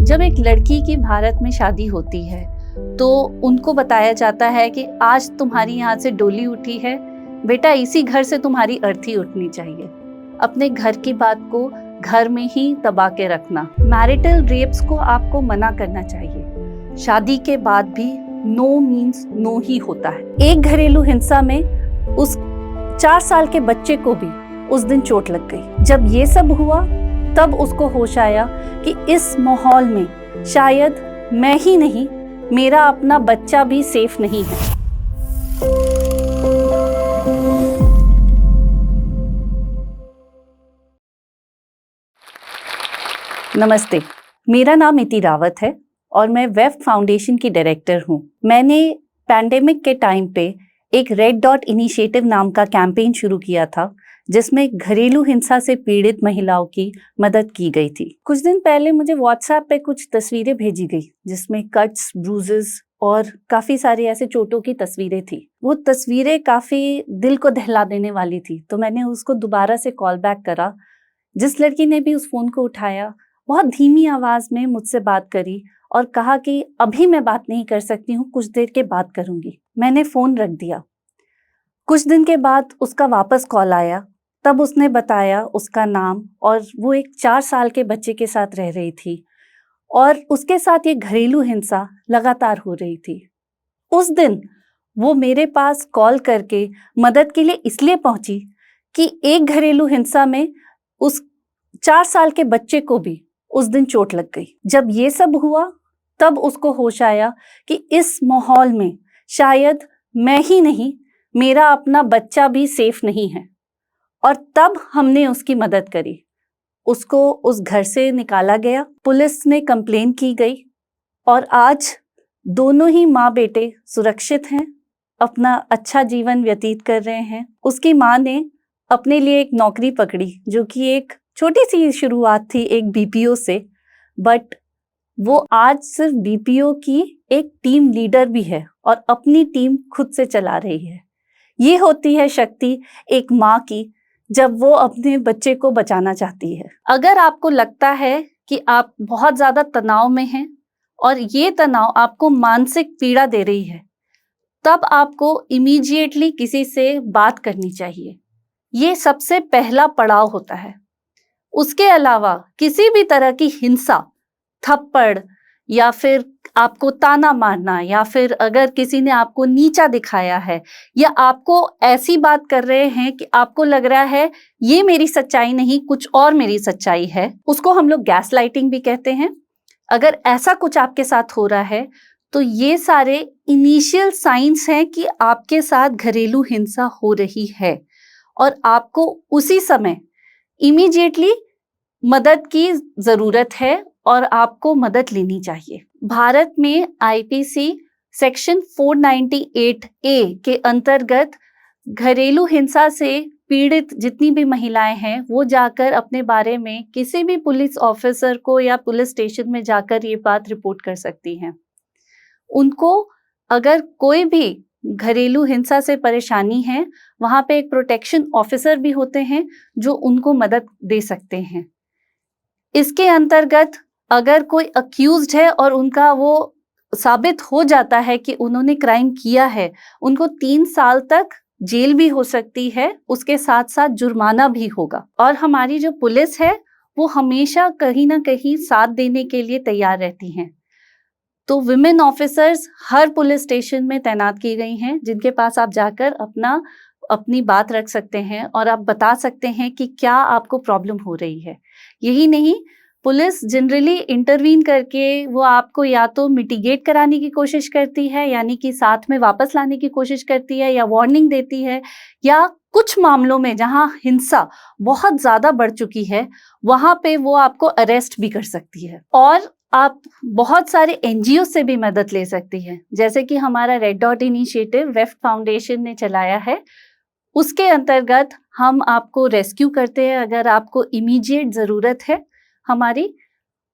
जब एक लड़की की भारत में शादी होती है तो उनको बताया जाता है कि आज तुम्हारी यहाँ से डोली उठी है, बेटा इसी घर से तुम्हारी अर्थी उठनी चाहिए। अपने घर की बात को घर में ही दबा के रखना। मैरिटल रेप्स को आपको मना करना चाहिए। शादी के बाद भी नो मीन्स नो ही होता है। एक घरेलू हिंसा में उस 4 साल के बच्चे को भी उस दिन चोट लग गई। जब ये सब हुआ तब उसको होश आया कि इस माहौल में शायद मैं ही नहीं, मेरा अपना बच्चा भी सेफ नहीं है। नमस्ते, मेरा नाम इति रावत है और मैं वेब फाउंडेशन की डायरेक्टर हूँ। मैंने पैंडेमिक के टाइम पे एक रेड डॉट इनिशिएटिव नाम का कैंपेन शुरू किया था जिसमें घरेलू हिंसा से पीड़ित महिलाओं की मदद की गई थी। कुछ दिन पहले मुझे व्हाट्सएप पे कुछ तस्वीरें भेजी गई जिसमें कट्स, ब्रूजेस और काफी सारी ऐसे चोटों की तस्वीरें थी। वो तस्वीरें काफी दिल को दहला देने वाली थी, तो मैंने उसको दोबारा से कॉल बैक करा। जिस लड़की ने भी उस फोन को उठाया बहुत धीमी आवाज में मुझसे बात करी और कहा कि अभी मैं बात नहीं कर सकती हूँ, कुछ देर के बाद करूंगी। मैंने फोन रख दिया। कुछ दिन के बाद उसका वापस कॉल आया। तब उसने बताया उसका नाम और वो एक 4 साल के बच्चे के साथ रह रही थी और उसके साथ ये घरेलू हिंसा लगातार हो रही थी। उस दिन वो मेरे पास कॉल करके मदद के लिए इसलिए पहुंची कि एक घरेलू हिंसा में उस 4 साल के बच्चे को भी उस दिन चोट लग गई। जब ये सब हुआ तब उसको होश आया कि इस माहौल में शायद मैं ही नहीं, मेरा अपना बच्चा भी सेफ नहीं है। और तब हमने उसकी मदद करी। उसको उस घर से निकाला गया, पुलिस में कंप्लेन की गई और आज दोनों ही माँ बेटे सुरक्षित हैं, अपना अच्छा जीवन व्यतीत कर रहे हैं। उसकी माँ ने अपने लिए एक नौकरी पकड़ी जो कि एक छोटी सी शुरुआत थी एक बीपीओ से, बट वो आज सिर्फ बीपीओ की एक टीम लीडर भी है और अपनी टीम खुद से चला रही है। ये होती है शक्ति एक माँ की जब वो अपने बच्चे को बचाना चाहती है। अगर आपको लगता है कि आप बहुत ज्यादा तनाव में हैं और ये तनाव आपको मानसिक पीड़ा दे रही है, तब आपको इमीडिएटली किसी से बात करनी चाहिए। ये सबसे पहला पड़ाव होता है। उसके अलावा किसी भी तरह की हिंसा, थप्पड़ या फिर आपको ताना मारना या फिर अगर किसी ने आपको नीचा दिखाया है या आपको ऐसी बात कर रहे हैं कि आपको लग रहा है ये मेरी सच्चाई नहीं, कुछ और मेरी सच्चाई है, उसको हम लोग गैस लाइटिंग भी कहते हैं। अगर ऐसा कुछ आपके साथ हो रहा है तो ये सारे इनिशियल साइंस हैं कि आपके साथ घरेलू हिंसा हो रही है और आपको उसी समय इमीडिएटली मदद की जरूरत है और आपको मदद लेनी चाहिए। भारत में आईपीसी सेक्शन 498A के अंतर्गत घरेलू हिंसा से पीड़ित जितनी भी महिलाएं हैं वो जाकर अपने बारे में किसी भी पुलिस ऑफिसर को या पुलिस स्टेशन में जाकर ये बात रिपोर्ट कर सकती हैं। उनको अगर कोई भी घरेलू हिंसा से परेशानी है, वहां पे एक प्रोटेक्शन ऑफिसर भी होते हैं जो उनको मदद दे सकते हैं। इसके अंतर्गत अगर कोई अक्यूज्ड है और उनका वो साबित हो जाता है कि उन्होंने क्राइम किया है, उनको 3 साल तक जेल भी हो सकती है, उसके साथ साथ जुर्माना भी होगा। और हमारी जो पुलिस है वो हमेशा कहीं ना कहीं साथ देने के लिए तैयार रहती हैं। तो विमेन ऑफिसर्स हर पुलिस स्टेशन में तैनात की गई हैं जिनके पास आप जाकर अपनी बात रख सकते हैं और आप बता सकते हैं कि क्या आपको प्रॉब्लम हो रही है। यही नहीं, पुलिस जनरली इंटरवीन करके वो आपको या तो मिटिगेट कराने की कोशिश करती है, यानी कि साथ में वापस लाने की कोशिश करती है या वार्निंग देती है, या कुछ मामलों में जहां हिंसा बहुत ज्यादा बढ़ चुकी है वहां पे वो आपको अरेस्ट भी कर सकती है। और आप बहुत सारे एनजीओ से भी मदद ले सकती हैं, जैसे कि हमारा red dot initiative web foundation ने चलाया है। उसके अंतर्गत हम आपको रेस्क्यू करते हैं अगर आपको इमीडिएट ज़रूरत है हमारी।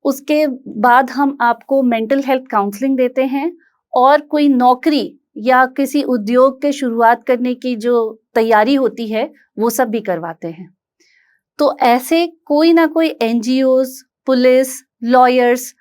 उसके बाद हम आपको मेंटल हेल्थ काउंसलिंग देते हैं और कोई नौकरी या किसी उद्योग के शुरुआत करने की जो तैयारी होती है वो सब भी करवाते हैं। तो ऐसे कोई ना कोई एनजीओज, पुलिस, लॉयर्स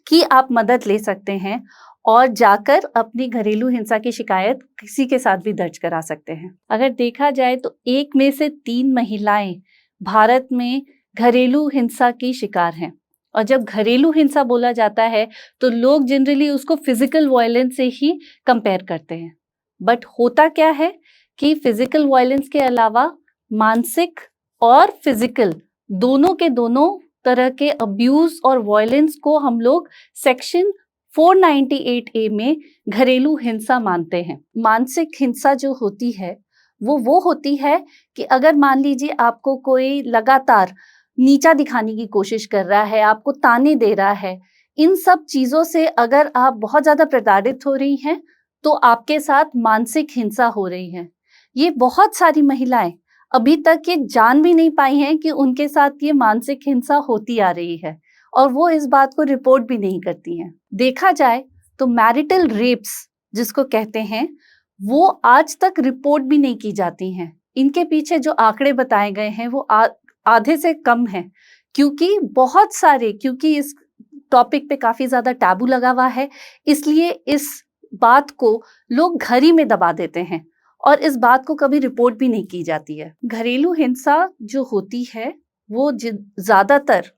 कि आप मदद ले सकते हैं और जाकर अपनी घरेलू हिंसा की शिकायत किसी के साथ भी दर्ज करा सकते हैं। अगर देखा जाए तो 1 में से 3 महिलाएं भारत में घरेलू हिंसा की शिकार हैं। और जब घरेलू हिंसा बोला जाता है तो लोग जनरली उसको फिजिकल वायलेंस से ही कंपेयर करते हैं। बट होता क्या है कि फिजिकल वायलेंस के अलावा मानसिक और फिजिकल दोनों के दोनों तरह के अब्यूज और वायलेंस को हम लोग सेक्शन 498A में घरेलू हिंसा मानते हैं। मानसिक हिंसा जो होती है वो होती है कि अगर मान लीजिए आपको कोई लगातार नीचा दिखाने की कोशिश कर रहा है, आपको ताने दे रहा है, इन सब चीजों से अगर आप बहुत ज्यादा प्रताड़ित हो रही हैं तो आपके साथ मानसिक हिंसा हो रही है। ये बहुत सारी महिलाएं अभी तक ये जान भी नहीं पाई हैं कि उनके साथ ये मानसिक हिंसा होती आ रही है और वो इस बात को रिपोर्ट भी नहीं करती हैं। देखा जाए तो मैरिटल रेप्स जिसको कहते हैं वो आज तक रिपोर्ट भी नहीं की जाती हैं। इनके पीछे जो आंकड़े बताए गए हैं वो आधे से कम है, क्योंकि इस टॉपिक पे काफी ज्यादा टैबू लगा हुआ है, इसलिए इस बात को लोग घर ही में दबा देते हैं और इस बात को कभी रिपोर्ट भी नहीं की जाती है। घरेलू हिंसा जो होती है वो ज्यादातर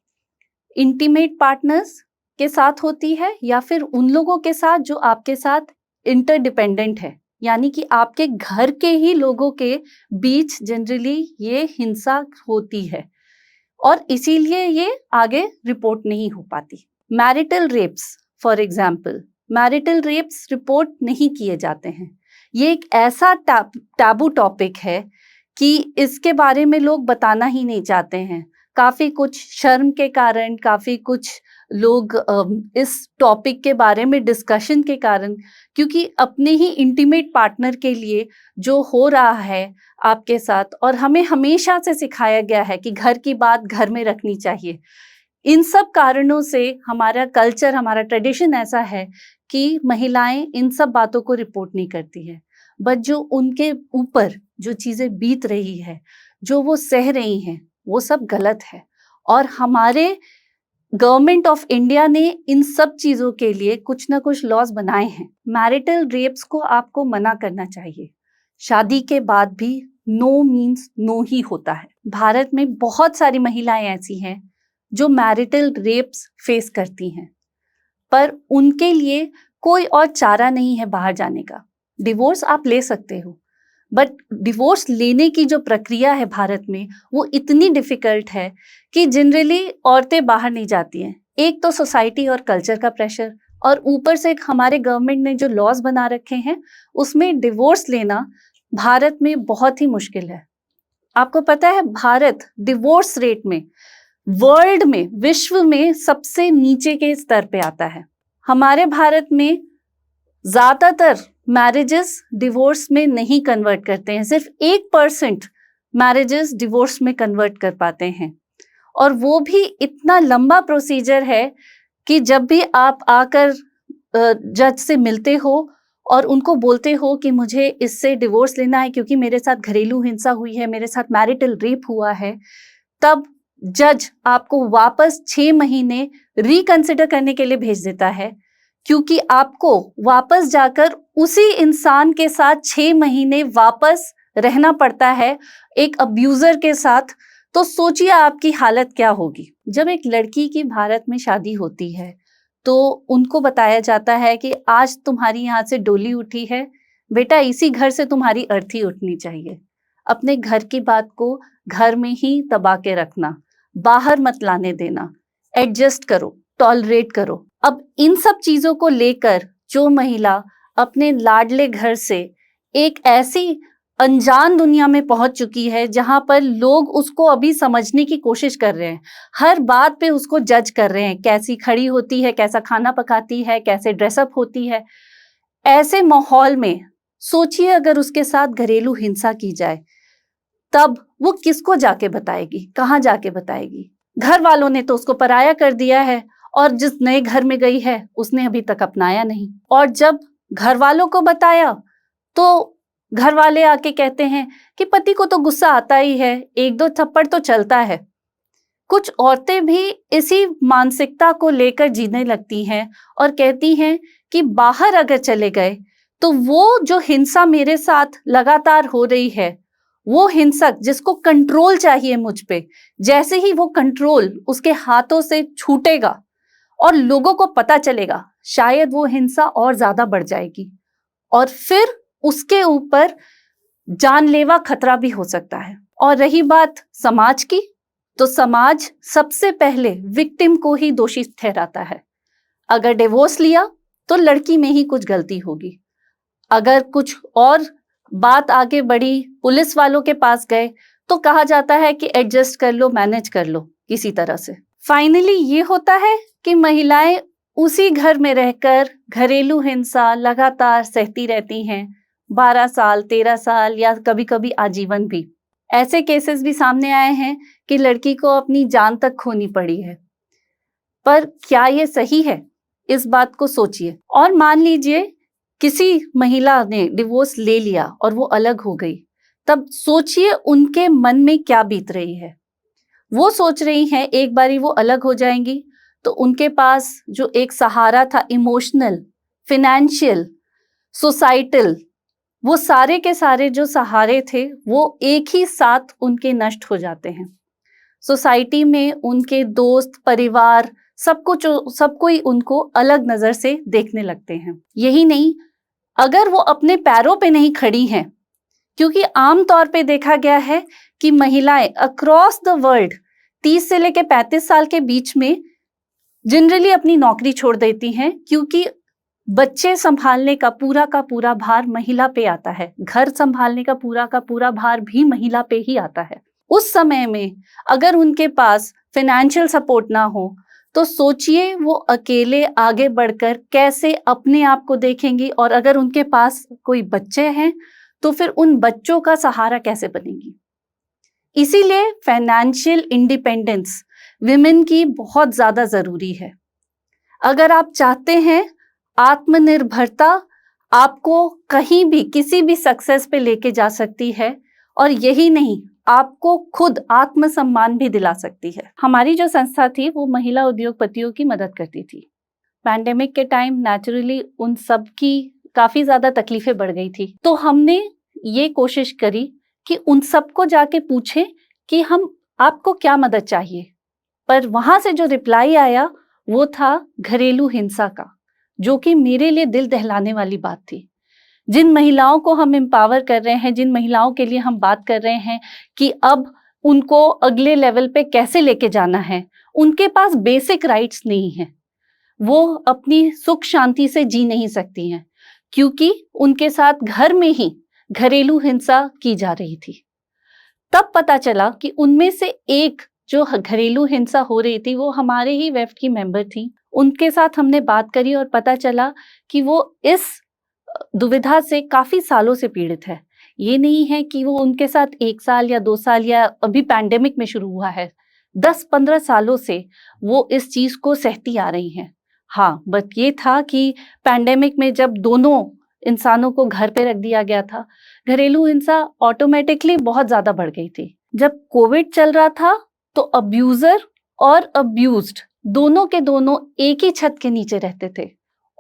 इंटीमेट पार्टनर्स के साथ होती है या फिर उन लोगों के साथ जो आपके साथ इंटरडिपेंडेंट है, यानी कि आपके घर के ही लोगों के बीच जनरली ये हिंसा होती है और इसीलिए ये आगे रिपोर्ट नहीं हो पाती। Marital rapes for example, marital rapes report नहीं किए जाते हैं। ये एक ऐसा टैबू टॉपिक है कि इसके बारे में लोग बताना ही नहीं चाहते हैं। काफी कुछ शर्म के कारण, काफी कुछ लोग इस टॉपिक के बारे में डिस्कशन के कारण, क्योंकि अपने ही इंटीमेट पार्टनर के लिए जो हो रहा है आपके साथ, और हमें हमेशा से सिखाया गया है कि घर की बात घर में रखनी चाहिए, इन सब कारणों से हमारा कल्चर, हमारा ट्रेडिशन ऐसा है कि महिलाएं इन सब बातों को रिपोर्ट नहीं करती है। बट जो उनके ऊपर जो चीजें बीत रही है, जो वो सह रही हैं, वो सब गलत है और हमारे गवर्नमेंट ऑफ इंडिया ने इन सब चीजों के लिए कुछ ना कुछ लॉज बनाए हैं। मैरिटल रेप्स को आपको मना करना चाहिए। शादी के बाद भी नो मीन्स नो ही होता है। भारत में बहुत सारी महिलाएं ऐसी हैं जो मैरिटल रेप्स फेस करती हैं, पर उनके लिए कोई और चारा नहीं है बाहर जाने का। डिवोर्स आप ले सकते हो, बट डिवोर्स लेने की जो प्रक्रिया है भारत में वो इतनी डिफिकल्ट है कि जनरली औरतें बाहर नहीं जाती हैं। एक तो सोसाइटी और कल्चर का प्रेशर, और ऊपर से हमारे गवर्नमेंट ने जो लॉज बना रखे हैं उसमें डिवोर्स लेना भारत में बहुत ही मुश्किल है। आपको पता है भारत डिवोर्स रेट में वर्ल्ड में, विश्व में सबसे नीचे के स्तर पे आता है। हमारे भारत में ज्यादातर मैरिजेस डिवोर्स में नहीं कन्वर्ट करते हैं, सिर्फ 1% मैरिजेस डिवोर्स में कन्वर्ट कर पाते हैं, और वो भी इतना लंबा प्रोसीजर है कि जब भी आप आकर जज से मिलते हो और उनको बोलते हो कि मुझे इससे डिवोर्स लेना है क्योंकि मेरे साथ घरेलू हिंसा हुई है, मेरे साथ मैरिटल रेप हुआ है, तब जज आपको वापस 6 महीने रिकंसिडर करने के लिए भेज देता है, क्योंकि आपको वापस जाकर उसी इंसान के साथ 6 महीने वापस रहना पड़ता है एक अब्यूजर के साथ। तो सोचिए आपकी हालत क्या होगी। जब एक लड़की की भारत में शादी होती है तो उनको बताया जाता है कि आज तुम्हारी यहाँ से डोली उठी है बेटा, इसी घर से तुम्हारी अर्थी उठनी चाहिए। अपने घर की बात को घर में ही दबा के रखना, बाहर मत लाने देना, एडजस्ट करो, टॉलरेट करो। अब इन सब चीजों को लेकर जो महिला अपने लाडले घर से एक ऐसी अनजान दुनिया में पहुंच चुकी है जहां पर लोग उसको अभी समझने की कोशिश कर रहे हैं, हर बात पे उसको जज कर रहे हैं, कैसी खड़ी होती है, कैसा खाना पकाती है, कैसे ड्रेसअप होती है। ऐसे माहौल में सोचिए अगर उसके साथ घरेलू हिंसा की जाए, तब वो किसको जाके बताएगी, कहाँ जाके बताएगी? घर वालों ने तो उसको पराया कर दिया है और जिस नए घर में गई है उसने अभी तक अपनाया नहीं, और जब घर वालों को बताया तो घर वाले आके कहते हैं कि पति को तो गुस्सा आता ही है, 1-2 थप्पड़ तो चलता है। कुछ औरतें भी इसी मानसिकता को लेकर जीने लगती हैं और कहती हैं कि बाहर अगर चले गए तो वो जो हिंसा मेरे साथ लगातार हो रही है, वो हिंसक जिसको कंट्रोल चाहिए मुझ पे, जैसे ही वो कंट्रोल उसके हाथों से छूटेगा और लोगों को पता चलेगा, शायद वो हिंसा और ज्यादा बढ़ जाएगी और फिर उसके ऊपर जानलेवा खतरा भी हो सकता है। और रही बात समाज की, तो समाज सबसे पहले विक्टिम को ही दोषी ठहराता है। अगर डिवोर्स लिया तो लड़की में ही कुछ गलती होगी, अगर कुछ और बात आगे बढ़ी, पुलिस वालों के पास गए तो कहा जाता है कि एडजस्ट कर लो, मैनेज कर लो किसी तरह से। फाइनली ये होता है कि महिलाएं उसी घर में रहकर घरेलू हिंसा लगातार सहती रहती हैं, 12 साल, 13 साल या कभी कभी आजीवन भी। ऐसे केसेस भी सामने आए हैं कि लड़की को अपनी जान तक खोनी पड़ी है। पर क्या ये सही है? इस बात को सोचिए। और मान लीजिए किसी महिला ने डिवोर्स ले लिया और वो अलग हो गई, तब सोचिए उनके मन में क्या बीत रही है। वो सोच रही हैं एक बारी वो अलग हो जाएंगी तो उनके पास जो एक सहारा था, इमोशनल, फिनेंशियल, सोसाइटल, वो सारे के सारे जो सहारे थे वो एक ही साथ उनके नष्ट हो जाते हैं। सोसाइटी में उनके दोस्त, परिवार, सब कोई उनको अलग नजर से देखने लगते हैं। यही नहीं, अगर वो अपने पैरों पे नहीं खड़ी हैं, क्योंकि आम तौर पे देखा गया है कि महिलाएं अक्रॉस द वर्ल्ड 30 से लेकर 35 साल के बीच में जनरली अपनी नौकरी छोड़ देती हैं, क्योंकि बच्चे संभालने का पूरा भार महिला पे आता है, घर संभालने का पूरा भार भी महिला पे ही आता है। उस समय में अगर उनके पास फाइनेंशियल सपोर्ट ना हो तो सोचिए वो अकेले आगे बढ़कर कैसे अपने आप को देखेंगी, और अगर उनके पास कोई बच्चे हैं तो फिर उन बच्चों का सहारा कैसे बनेंगी। इसीलिए फाइनेंशियल इंडिपेंडेंस विमेन की बहुत ज्यादा जरूरी है। अगर आप चाहते हैं आत्मनिर्भरता आपको कहीं भी किसी भी सक्सेस पे लेके जा सकती है, और यही नहीं, आपको खुद आत्मसम्मान भी दिला सकती है। हमारी जो संस्था थी वो महिला उद्योगपतियों की मदद करती थी। पैंडेमिक के टाइम नेचुरली उन सब की काफी ज्यादा तकलीफें बढ़ गई थी, तो हमने ये कोशिश करी कि उन सबको जाके पूछें कि हम आपको क्या मदद चाहिए। पर वहां से जो रिप्लाई आया वो था घरेलू हिंसा का, जो कि मेरे लिए दिल दहलाने वाली बात थी। जिन महिलाओं को हम एम्पावर कर रहे हैं, जिन महिलाओं के लिए हम बात कर रहे हैं कि अब उनको अगले लेवल पे कैसे लेके जाना है, उनके पास बेसिक राइट्स नहीं है। वो अपनी सुख शांति से जी नहीं सकती हैं, क्योंकि उनके साथ घर में ही घरेलू हिंसा की जा रही थी। तब पता चला कि उनमें से एक जो घरेलू हिंसा हो रही थी वो हमारे ही वेफ्ट की मेंबर थी। उनके साथ हमने बात करी और पता चला कि वो इस दुविधा से काफी सालों से पीड़ित है। ये नहीं है कि वो उनके साथ 1 साल या 2 साल या अभी पैंडेमिक में शुरू हुआ है, 10-15 सालों से वो इस चीज को सहती आ रही हैं। हाँ, बट ये था कि पैंडेमिक में जब दोनों इंसानों को घर पे रख दिया गया था, घरेलू हिंसा ऑटोमेटिकली बहुत ज्यादा बढ़ गई थी। जब कोविड चल रहा था तो अब्यूजर और अब्यूज्ड दोनों के दोनों एक ही छत के नीचे रहते थे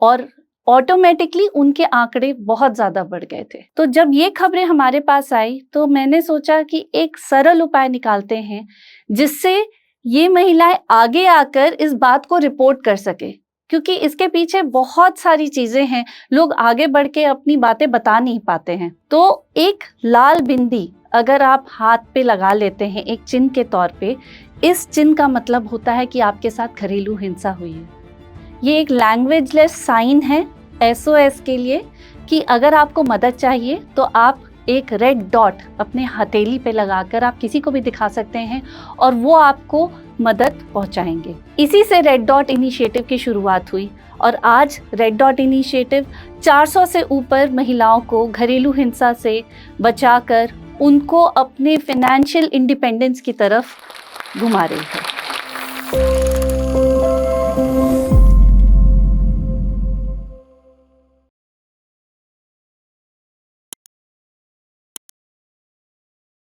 और ऑटोमेटिकली उनके आंकड़े बहुत ज्यादा बढ़ गए थे। तो जब ये खबरें हमारे पास आई तो मैंने सोचा कि एक सरल उपाय निकालते हैं जिससे ये महिलाएं आगे आकर इस बात को रिपोर्ट कर सके, क्योंकि इसके पीछे बहुत सारी चीजें हैं, लोग आगे बढ़ के अपनी बातें बता नहीं पाते हैं। तो एक लाल बिंदी अगर आप हाथ पे लगा लेते हैं एक चिन्ह के तौर पे, इस चिन्ह का मतलब होता है कि आपके साथ घरेलू हिंसा हुई है। ये एक लैंग्वेजलेस साइन है SOS के लिए कि अगर आपको मदद चाहिए तो आप एक रेड डॉट अपने हथेली पे लगाकर आप किसी को भी दिखा सकते हैं और वो आपको मदद पहुंचाएंगे। इसी से रेड डॉट इनिशिएटिव की शुरुआत हुई और आज रेड डॉट इनिशिएटिव 400 से ऊपर महिलाओं को घरेलू हिंसा से बचाकर उनको अपने फाइनेंशियल इंडिपेंडेंस की तरफ घुमा रही है।